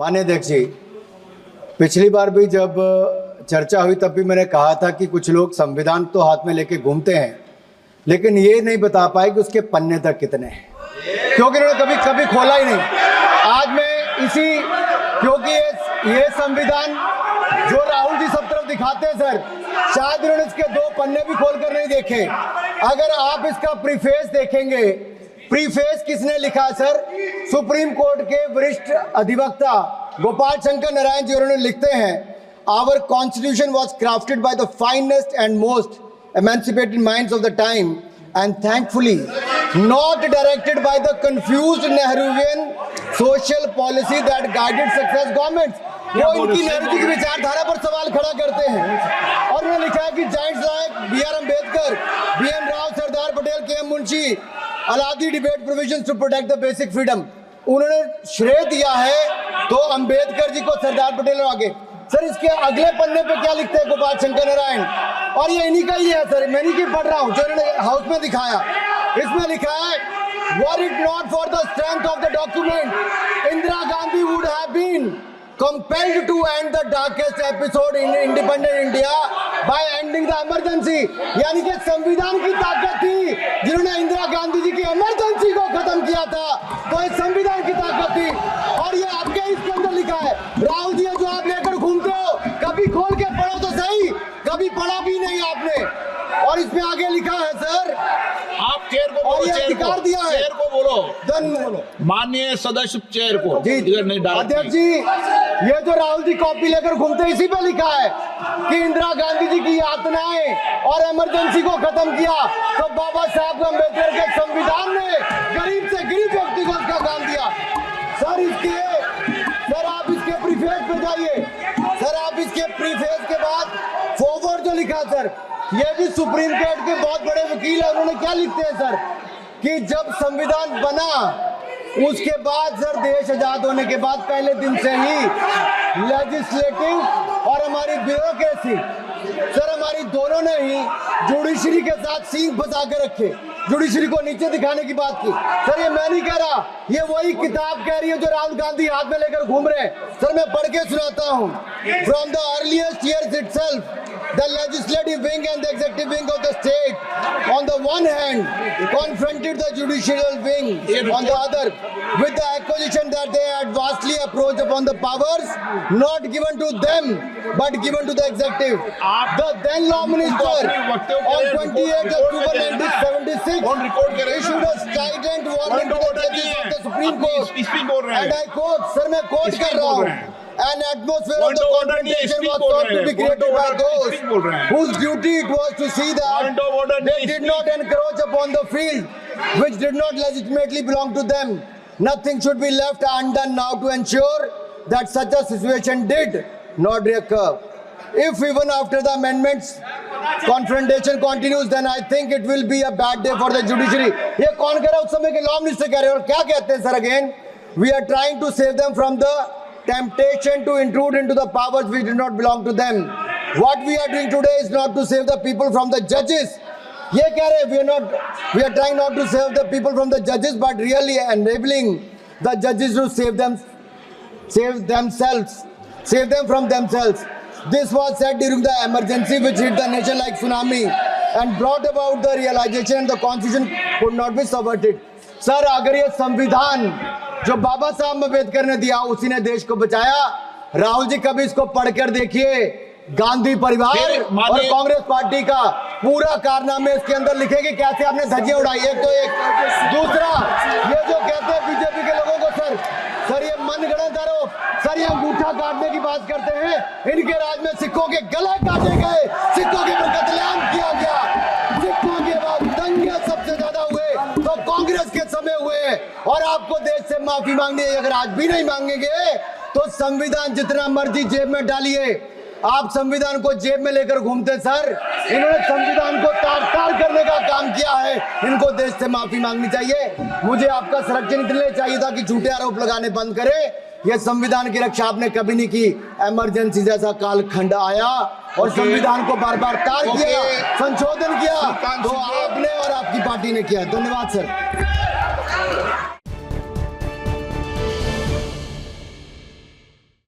माननीय अध्यक्ष जी, पिछली बार भी जब चर्चा हुई तब भी मैंने कहा था कि कुछ लोग संविधान तो हाथ में लेके घूमते हैं, लेकिन ये नहीं बता पाए कि उसके पन्ने तक कितने हैं, क्योंकि उन्होंने कभी खोला ही नहीं। आज मैं क्योंकि ये संविधान जो राहुल जी सब तरफ दिखाते हैं सर, शायद इन्होंने इसके 2 पन्ने भी खोलकर नहीं देखे। अगर आप इसका प्रीफेस देखेंगे, प्रीफेस किसने लिखा है सर? सुप्रीम कोर्ट के वरिष्ठ अधिवक्ता गोपाल शंकर नारायण जी। उन्होंने लिखते हैं, our constitution was crafted by the finest and most emancipated minds of the time and thankfully not directed by the confused Nehruvian social policy that guided success governments। वो इनकी नेहरू जी की विचारधारा पर सवाल खड़ा करते हैं और उन्होंने लिखा है कि giants like B.R. Ambedkar, B.N. Rau, Sardar Patel, K.M. Munshi Alladi debate provisions to protect the basic freedom. उन्होंने श्रेय दिया है तो अम्बेडकर जी को, सरदार पटेल और आगे। सर इसके अगले पन्ने पे क्या लिखते हैं गोपाल शंकर नारायण, और ये इन्हीं का ही है सर, मैं इन्हीं की पढ़ रहा हूँ जो इन्होंने हाउस में दिखाया। इसमें लिखा है, were it not for the strength of the document, Indira Gandhi would have been compelled to end the darkest episode in independent India by ending the emergency। यानी कि संविधान की ताकत थी जिन्होंने इंदिरा गांधी जी की इमरजेंसी को खत्म किया था, तो इस संविधान की ताकत थी। और ये आपके इसके अंदर लिखा है, राहुल जी जो आप लेकर घूमते हो, कभी खोल के पढ़ो तो सही, कभी पढ़ा भी नहीं आपने। और इसमें आगे लिखा है सर, आप चेयर को और ये अधिकार दिया है, चेयर को बोलो, माननीय सदस्य चेयर को जी। अध्यक्ष जी, ये जो राहुल जी कॉपी लेकर घूमते, इसी पे लिखा है कि इंदिरा गांधी जी की यातनाएं और इमरजेंसी को खत्म किया तो बाबा साहब अम्बेडकर के संविधान ने गरीब से गरीब व्यक्ति को उसका काम दिया। सर आप इसके प्रीफेस पे जाइए सर, आप इसके प्रीफेस के बाद फॉरवर्ड जो लिखा सर, ये भी सुप्रीम कोर्ट के बहुत बड़े वकील है। उन्होंने क्या लिखते हैं सर कि जब संविधान बना उसके बाद सर, देश आजाद होने के बाद पहले दिन से ही लेजिस्लेटिव और हमारी ब्यूरोक्रेसी सर, हमारी दोनों ने ही जुडिशरी के साथ सींग फंसा के रखे, जुडिशरी को नीचे दिखाने की बात की। सर ये मैं नहीं कह रहा, ये वही किताब कह रही है जो राहुल गांधी हाथ में लेकर घूम रहे हैं। सर मैं पढ़ के सुनाता हूँ, from the earliest years itself the legislative wing and the executive wing of the state on the one hand confronted the judicial wing on the other with the accusation that they had vastly approached upon the powers not given to them but given to the executive। The then law minister on 28th October 1976 issued a strident warning to the judges of the Supreme Court and I quote, sir मैं quote कर रहा हूँ, an atmosphere of the confrontation was thought to be created by those whose duty it was to see that they did not encroach upon the field which did not legitimately belong to them। Nothing should be left undone now to ensure that such a situation did not recur। If even after the amendments confrontation continues, then I think it will be a bad day for the judiciary। ये कौन कह रहा है? उस समय के law minister कह रहे हैं। और क्या कहते हैं sir again, we are trying to save them from the temptation to intrude into the powers which do not belong to them। What we are doing today is not to save the people from the judges। ये कह रहे हैं, we are trying not to save the people from the judges but really enabling the judges to save them from themselves। This was said during the emergency which hit the nation like tsunami and brought about the realization the constitution could not be subverted। Sir अगर ये संविधान जो बाबा साहब अम्बेडकर ने दिया उसी ने देश को बचाया। राहुल जी कभी इसको पढ़कर देखिए, गांधी परिवार और कांग्रेस पार्टी का पूरा कारनामे इसके अंदर लिखेंगे, कैसे आपने धज्जियां उड़ाई। एक तो एक, दूसरा ये जो कहते हैं बीजेपी के लोगों को सर ये मनगढ़ंत आरोप, सर ये अंगूठा काटने की बात करते हैं। इनके राज में सिखों के गले काटे गए, सिखों के ऊपर कत्लेआम किया गया, सिखों के बाद दंगे सबसे ज्यादा हुए तो कांग्रेस के समय हुए। और आपको देश से माफी मांगनी है, अगर आज भी नहीं मांगेंगे तो संविधान जितना मर्जी जेब में डालिए। आप संविधान को जेब में लेकर घूमते सर, इन्होंने संविधान को तार-तार करने का काम किया है। इनको देश से माफी मांगनी चाहिए। मुझे आपका संरक्षण इसलिए चाहिए था कि झूठे आरोप लगाने बंद करें। यह संविधान की रक्षा आपने कभी नहीं की। इमरजेंसी जैसा कालखंड आया और संविधान को बार बार तार किया, संशोधन किया, तो आपने और आपकी पार्टी ने किया। धन्यवाद सर।